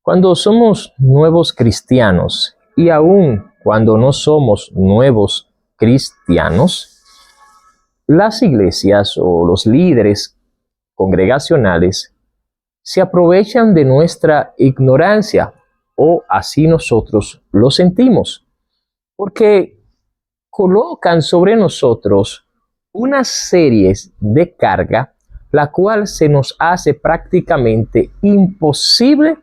Cuando somos nuevos cristianos y aún cuando no somos nuevos cristianos, las iglesias o los líderes congregacionales se aprovechan de nuestra ignorancia, o así nosotros lo sentimos, porque colocan sobre nosotros una serie de carga, la cual se nos hace prácticamente imposible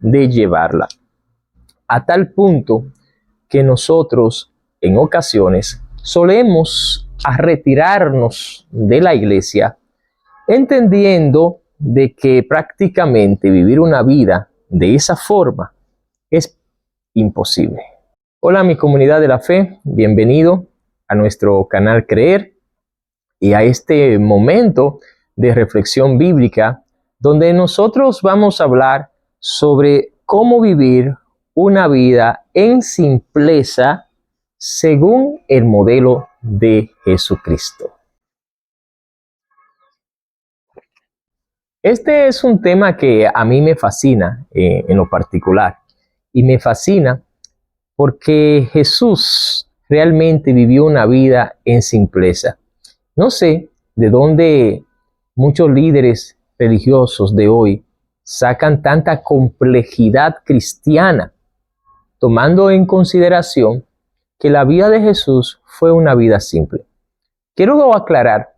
de llevarla, a tal punto que nosotros en ocasiones solemos a retirarnos de la iglesia, entendiendo de que prácticamente vivir una vida de esa forma es imposible. Hola, mi comunidad de la fe, bienvenido a nuestro canal Creer y a este momento de reflexión bíblica donde nosotros vamos a hablar sobre cómo vivir una vida en simpleza según el modelo de Jesucristo. Este es un tema que a mí me fascina en lo particular, y me fascina porque Jesús realmente vivió una vida en simpleza. No sé de dónde muchos líderes religiosos de hoy sacan tanta complejidad cristiana, tomando en consideración que la vida de Jesús fue una vida simple. Quiero aclarar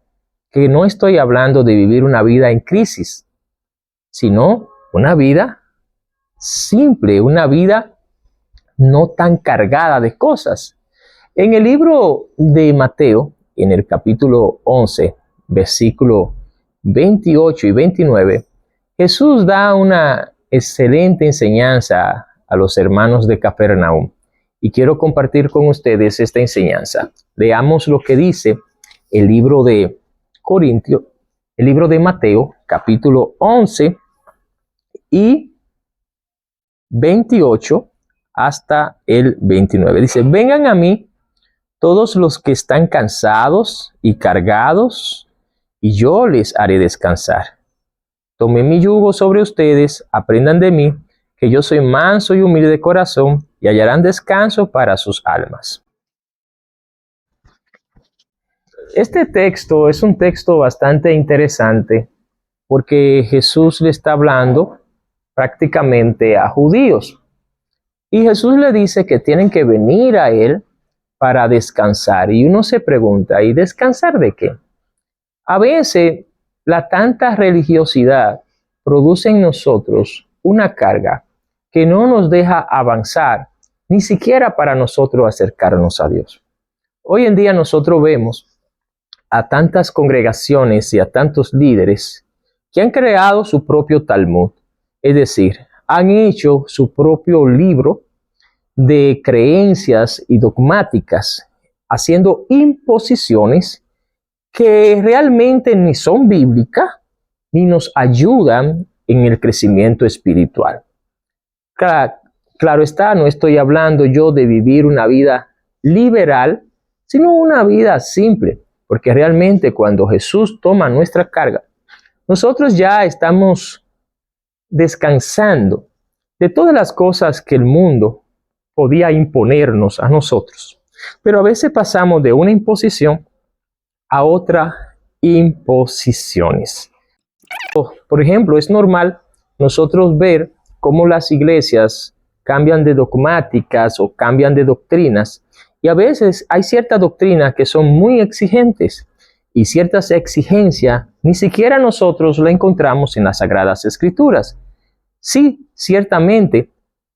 que no estoy hablando de vivir una vida en crisis, sino una vida simple, una vida no tan cargada de cosas. En el libro de Mateo, en el capítulo 11, versículo 28 y 29, Jesús da una excelente enseñanza a los hermanos de Capernaum, y quiero compartir con ustedes esta enseñanza. Leamos lo que dice el libro de Mateo, capítulo 11 y 28 hasta el 29. Dice: vengan a mí todos los que están cansados y cargados, y yo les haré descansar. Tomen mi yugo sobre ustedes, aprendan de mí, que yo soy manso y humilde de corazón, y hallarán descanso para sus almas. Este texto es un texto bastante interesante, porque Jesús le está hablando prácticamente a judíos. Y Jesús le dice que tienen que venir a Él para descansar. Y uno se pregunta, ¿y descansar de qué? A veces la tanta religiosidad produce en nosotros una carga que no nos deja avanzar, ni siquiera para nosotros acercarnos a Dios. Hoy en día nosotros vemos a tantas congregaciones y a tantos líderes que han creado su propio Talmud, es decir, han hecho su propio libro de creencias y dogmáticas, haciendo imposiciones que realmente ni son bíblicas ni nos ayudan en el crecimiento espiritual. Claro está, no estoy hablando yo de vivir una vida liberal, sino una vida simple, porque realmente cuando Jesús toma nuestra carga, nosotros ya estamos descansando de todas las cosas que el mundo podía imponernos a nosotros. Pero a veces pasamos de una imposición a otra imposiciones. Por ejemplo, es normal nosotros ver cómo las iglesias cambian de dogmáticas o cambian de doctrinas, y a veces hay ciertas doctrinas que son muy exigentes, y ciertas exigencias ni siquiera nosotros la encontramos en las Sagradas Escrituras. Sí, ciertamente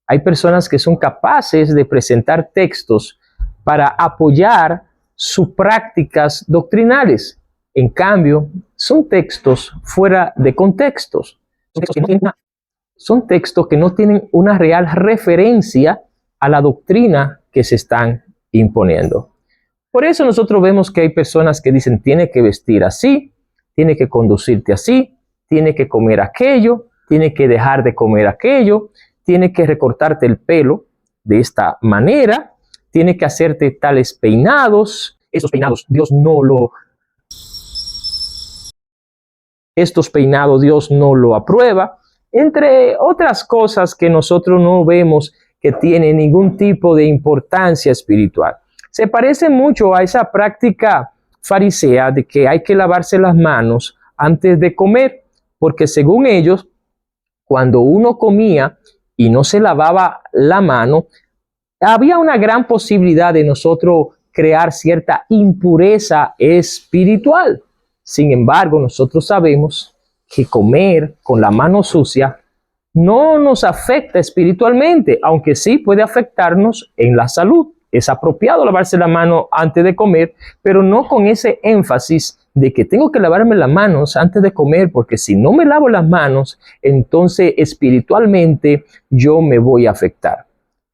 hay personas que son capaces de presentar textos para apoyar sus prácticas doctrinales. En cambio, son textos fuera de contextos. Son textos que no tienen una real referencia a la doctrina que se están imponiendo. Por eso nosotros vemos que hay personas que dicen: tiene que vestir así, tiene que conducirte así, tiene que comer aquello, tiene que dejar de comer aquello, tiene que recortarte el pelo de esta manera, tiene que hacerte tales peinados. Estos peinados Dios no lo aprueba. entre otras cosas que nosotros no vemos que tienen ningún tipo de importancia espiritual. Se parece mucho a esa práctica farisea de que hay que lavarse las manos antes de comer, porque según ellos, cuando uno comía y no se lavaba la mano, había una gran posibilidad de nosotros crear cierta impureza espiritual. Sin embargo, nosotros sabemos que comer con la mano sucia no nos afecta espiritualmente, aunque sí puede afectarnos en la salud. Es apropiado lavarse la mano antes de comer, pero no con ese énfasis de que tengo que lavarme las manos antes de comer, porque si no me lavo las manos, entonces espiritualmente yo me voy a afectar.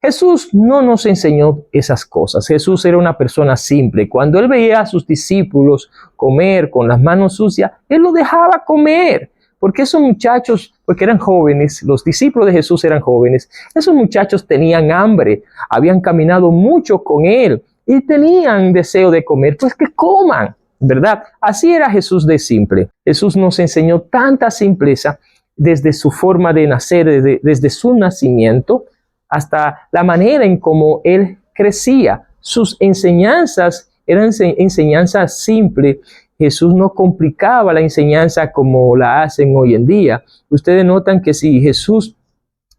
Jesús no nos enseñó esas cosas. Jesús era una persona simple. Cuando él veía a sus discípulos comer con las manos sucias, él lo dejaba comer. Porque esos muchachos, porque eran jóvenes, los discípulos de Jesús eran jóvenes, esos muchachos tenían hambre, habían caminado mucho con él y tenían deseo de comer, pues que coman, ¿verdad? Así era Jesús de simple. Jesús nos enseñó tanta simpleza desde su forma de nacer, desde su nacimiento, hasta la manera en cómo él crecía. Sus enseñanzas eran enseñanzas simples. Jesús no complicaba la enseñanza como la hacen hoy en día. Ustedes notan que si Jesús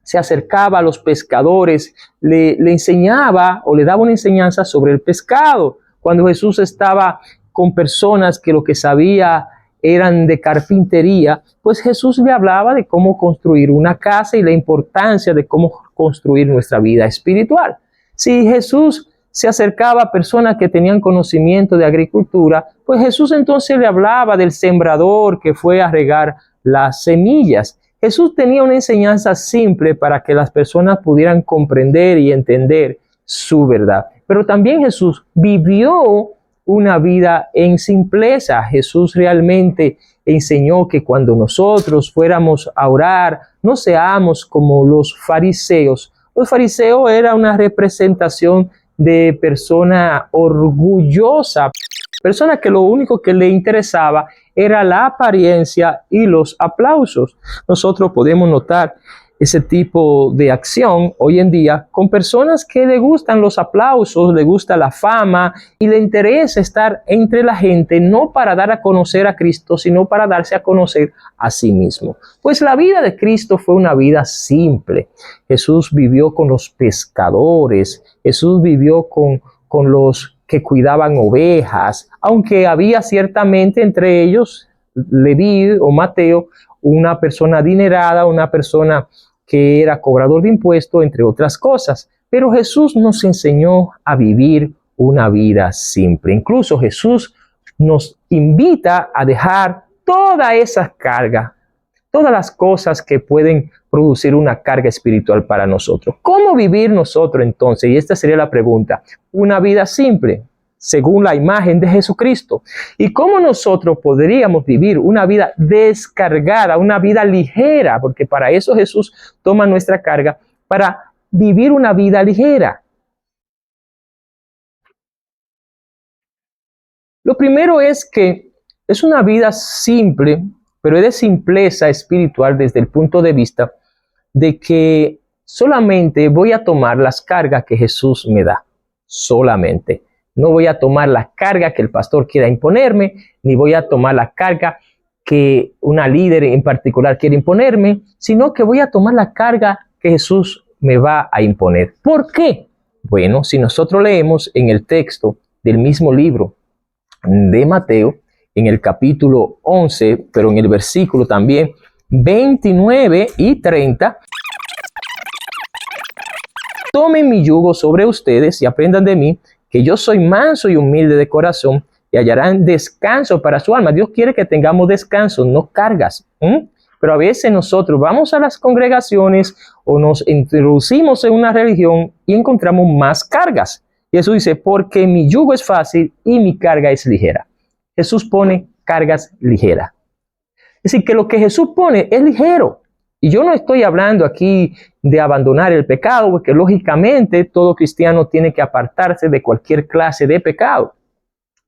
se acercaba a los pescadores, le enseñaba o le daba una enseñanza sobre el pescado. Cuando Jesús estaba con personas que lo que sabía eran de carpintería, pues Jesús le hablaba de cómo construir una casa y la importancia de cómo construir nuestra vida espiritual. Si Jesús se acercaba a personas que tenían conocimiento de agricultura, pues Jesús entonces le hablaba del sembrador que fue a regar las semillas. Jesús tenía una enseñanza simple para que las personas pudieran comprender y entender su verdad. Pero también Jesús vivió una vida en simpleza. Jesús realmente enseñó que cuando nosotros fuéramos a orar, no seamos como los fariseos. Los fariseos era una representación de persona orgullosa, persona que lo único que le interesaba era la apariencia y los aplausos. Nosotros podemos notar ese tipo de acción hoy en día con personas que le gustan los aplausos, le gusta la fama y le interesa estar entre la gente, no para dar a conocer a Cristo, sino para darse a conocer a sí mismo. Pues la vida de Cristo fue una vida simple. Jesús vivió con los pescadores, Jesús vivió con los que cuidaban ovejas, aunque había ciertamente entre ellos, Leví o Mateo, una persona adinerada, una persona que era cobrador de impuestos, entre otras cosas. Pero Jesús nos enseñó a vivir una vida simple. Incluso Jesús nos invita a dejar toda esa carga, todas las cosas que pueden producir una carga espiritual para nosotros. ¿Cómo vivir nosotros entonces? Y esta sería la pregunta. Una vida simple, según la imagen de Jesucristo. ¿Y cómo nosotros podríamos vivir una vida descargada, una vida ligera? Porque para eso Jesús toma nuestra carga, para vivir una vida ligera. Lo primero es que es una vida simple, pero es de simpleza espiritual desde el punto de vista de que solamente voy a tomar las cargas que Jesús me da. Solamente. No voy a tomar la carga que el pastor quiera imponerme, ni voy a tomar la carga que una líder en particular quiere imponerme, sino que voy a tomar la carga que Jesús me va a imponer. ¿Por qué? Bueno, si nosotros leemos en el texto del mismo libro de Mateo, en el capítulo 11, pero en el versículo también 29 y 30, tomen mi yugo sobre ustedes y aprendan de mí, que yo soy manso y humilde de corazón, y hallarán descanso para su alma. Dios quiere que tengamos descanso, no cargas. Pero a veces nosotros vamos a las congregaciones o nos introducimos en una religión y encontramos más cargas. Y Jesús dice, porque mi yugo es fácil y mi carga es ligera. Jesús pone cargas ligeras. Es decir, que lo que Jesús pone es ligero. Y yo no estoy hablando aquí de abandonar el pecado, porque lógicamente todo cristiano tiene que apartarse de cualquier clase de pecado.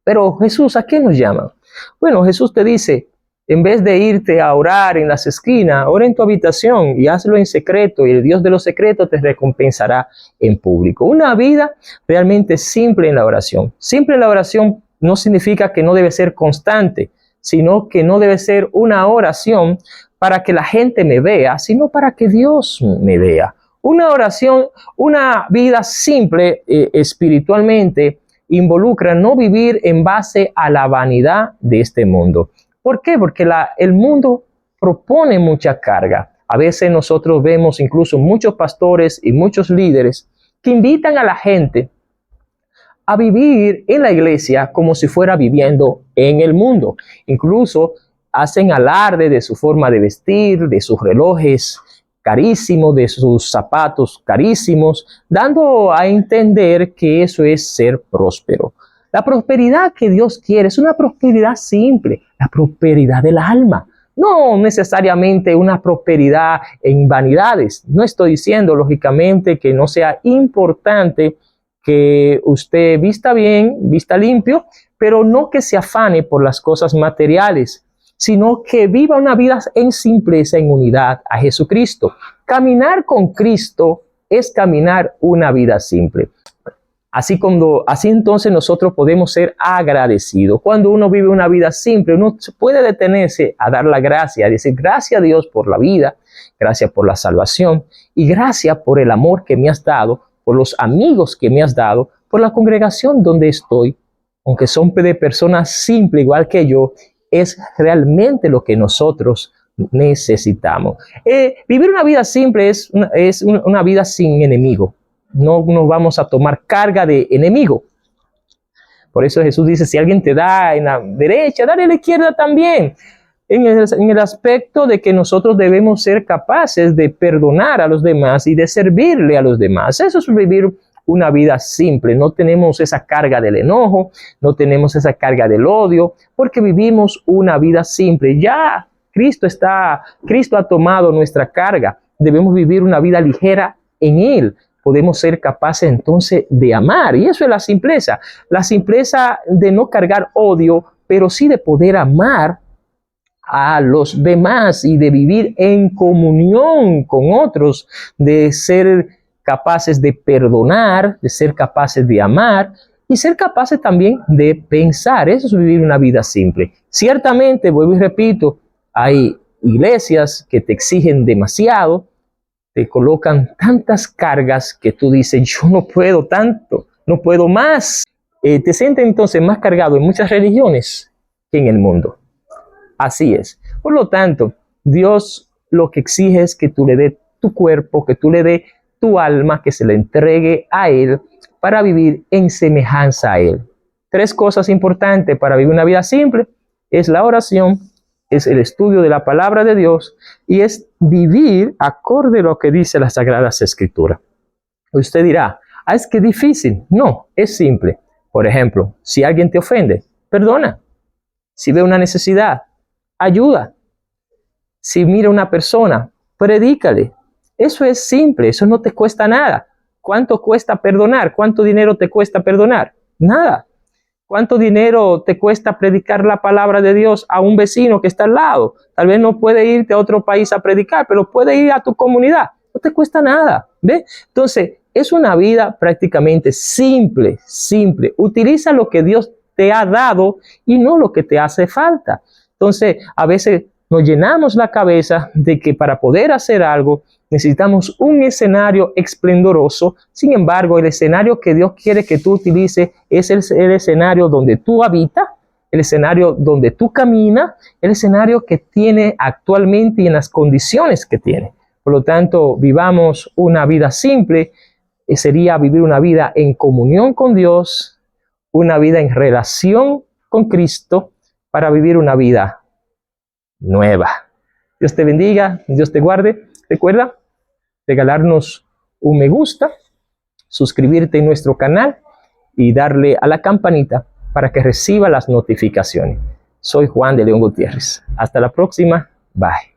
Pero Jesús, ¿a qué nos llama? Bueno, Jesús te dice, En vez de irte a orar en las esquinas, ora en tu habitación y hazlo en secreto, y el Dios de los secretos te recompensará en público. Una vida realmente simple en la oración. Simple en la oración no significa que no debe ser constante, sino que no debe ser una oración para que la gente me vea, sino para que Dios me vea. Una oración, una vida simple espiritualmente involucra no vivir en base a la vanidad de este mundo. ¿Por qué? Porque el mundo propone mucha carga. A veces nosotros vemos incluso muchos pastores y muchos líderes que invitan a la gente a vivir en la iglesia como si fuera viviendo en el mundo. Incluso hacen alarde de su forma de vestir, de sus relojes carísimos, de sus zapatos carísimos, dando a entender que eso es ser próspero. La prosperidad que Dios quiere es una prosperidad simple, la prosperidad del alma. No necesariamente una prosperidad en vanidades. No estoy diciendo, lógicamente, que no sea importante que usted vista bien, vista limpio, pero no que se afane por las cosas materiales, sino que viva una vida en simpleza, en unidad a Jesucristo. Caminar con Cristo es caminar una vida simple. Así entonces nosotros podemos ser agradecidos. Cuando uno vive una vida simple, uno puede detenerse a dar la gracia, a decir gracias a Dios por la vida, gracias por la salvación y gracias por el amor que me has dado, por los amigos que me has dado, por la congregación donde estoy. Aunque son de personas simples igual que yo, es realmente lo que nosotros necesitamos. Vivir una vida simple es una vida sin enemigo. No nos vamos a tomar carga de enemigo. Por eso Jesús dice, si alguien te da en la derecha, dale a la izquierda también. En el aspecto de que nosotros debemos ser capaces de perdonar a los demás y de servirle a los demás. Eso es vivir una vida simple. No tenemos esa carga del enojo, no tenemos esa carga del odio, porque vivimos una vida simple. Ya Cristo ha tomado nuestra carga. Debemos vivir una vida ligera en Él. Podemos ser capaces entonces de amar. Y eso es la simpleza. La simpleza de no cargar odio, pero sí de poder amar a los demás y de vivir en comunión con otros, de ser capaces de perdonar, de ser capaces de amar y ser capaces también de pensar. Eso es vivir una vida simple. Ciertamente, vuelvo y repito, hay iglesias que te exigen demasiado, te colocan tantas cargas que tú dices, yo no puedo tanto, no puedo más. Te sientes entonces más cargado en muchas religiones que en el mundo. Así es. Por lo tanto, Dios lo que exige es que tú le des tu cuerpo, que tú le des tu alma, que se le entregue a Él para vivir en semejanza a Él. 3 cosas importantes para vivir una vida simple es la oración, es el estudio de la palabra de Dios y es vivir acorde a lo que dice las Sagradas Escrituras. Usted dirá, es que es difícil. No, es simple. Por ejemplo, si alguien te ofende, perdona. Si ve una necesidad, ayuda. Si mira a una persona, predícale. Eso es simple, eso no te cuesta nada. ¿Cuánto cuesta perdonar? ¿Cuánto dinero te cuesta perdonar? Nada. ¿Cuánto dinero te cuesta predicar la palabra de Dios a un vecino que está al lado? Tal vez no puede irte a otro país a predicar, pero puede ir a tu comunidad. No te cuesta nada. ¿Ve? Entonces, es una vida prácticamente simple, simple. Utiliza lo que Dios te ha dado y no lo que te hace falta. Entonces, a veces nos llenamos la cabeza de que para poder hacer algo necesitamos un escenario esplendoroso. Sin embargo, el escenario que Dios quiere que tú utilices es el escenario donde tú habitas, el escenario donde tú caminas, el escenario que tiene actualmente y en las condiciones que tiene. Por lo tanto, vivamos una vida simple, sería vivir una vida en comunión con Dios, una vida en relación con Cristo, para vivir una vida nueva. Dios te bendiga, Dios te guarde. Recuerda regalarnos un me gusta, suscribirte en nuestro canal y darle a la campanita para que reciba las notificaciones. Soy Juan de León Gutiérrez. Hasta la próxima. Bye.